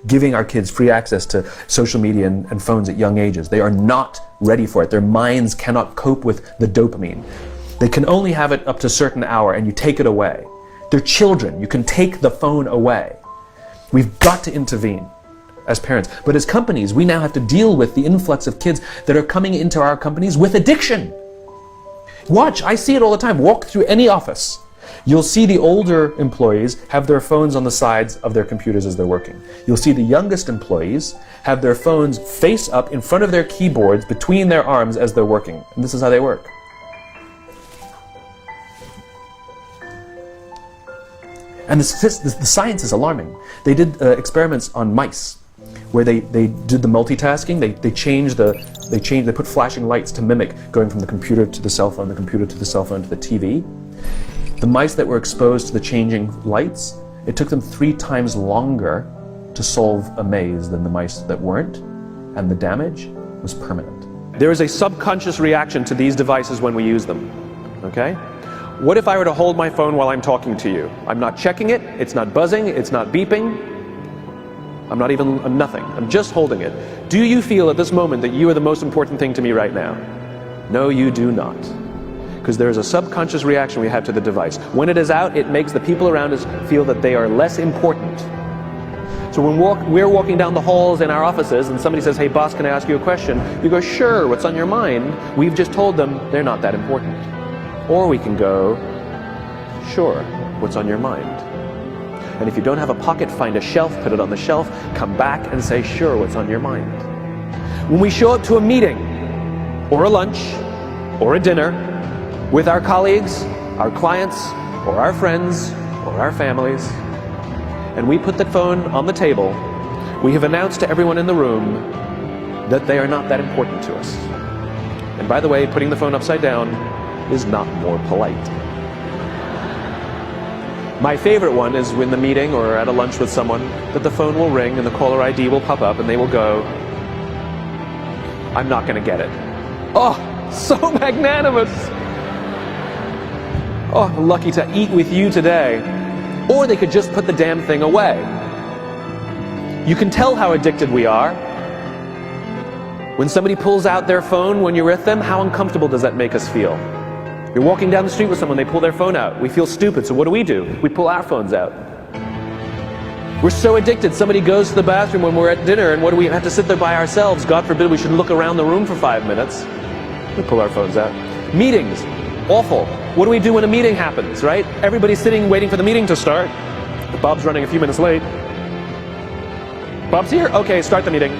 giving our kids free access to social media and phones at young ages. They are not ready for it. Their minds cannot cope with the dopamine. They can only have it up to a certain hour, and you take it away. They're children. You can take the phone away. We've got to intervene as parents. But as companies, we now have to deal with the influx of kids that are coming into our companies with addiction. Watch, I see it all the time. Walk through any office. You'll see the older employees have their phones on the sides of their computers as they're working. You'll see the youngest employees have their phones face up in front of their keyboards between their arms as they're working. And this is how they work. And the science is alarming. They did experiments on mice where they did the multitasking. They put flashing lights to mimic going from the computer to the cell phone, the computer to the cell phone to the TV. The mice that were exposed to the changing lights, it took them 3 times longer to solve a maze than the mice that weren't, and the damage was permanent. There is a subconscious reaction to these devices when we use them, okay? What if I were to hold my phone while I'm talking to you? I'm not checking it, it's not buzzing, it's not beeping, I'm nothing, I'm just holding it. Do you feel at this moment that you are the most important thing to me right now? No, you do not. Because there is a subconscious reaction we have to the device. When it is out, it makes the people around us feel that they are less important. So when we're walking down the halls in our offices and somebody says, hey boss, can I ask you a question? You go, sure, what's on your mind? We've just told them they're not that important. Or we can go, sure, what's on your mind? And if you don't have a pocket, find a shelf, put it on the shelf, come back and say, sure, what's on your mind? When we show up to a meeting, or a lunch, or a dinner, with our colleagues, our clients, or our friends, or our families, and we put the phone on the table, we have announced to everyone in the room that they are not that important to us. And by the way, putting the phone upside down is not more polite. My favorite one is when the meeting or at a lunch with someone, that the phone will ring and the caller ID will pop up and they will go, I'm not going to get it. Oh, so magnanimous. Oh, lucky to eat with you today. Or they could just put the damn thing away. You can tell how addicted we are. When somebody pulls out their phone when you're with them, how uncomfortable does that make us feel? You're walking down the street with someone, they pull their phone out. We feel stupid, so what do? We pull our phones out. We're so addicted. Somebody goes to the bathroom when we're at dinner, and what do we have to sit there by ourselves? God forbid we should look around the room for 5 minutes. We pull our phones out. Meetings, awful. What do we do when a meeting happens, right? Everybody's sitting waiting for the meeting to start. Bob's running a few minutes late. Bob's here? Okay, start the meeting.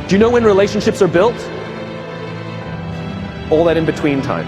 Do you know when relationships are built? All that in between time.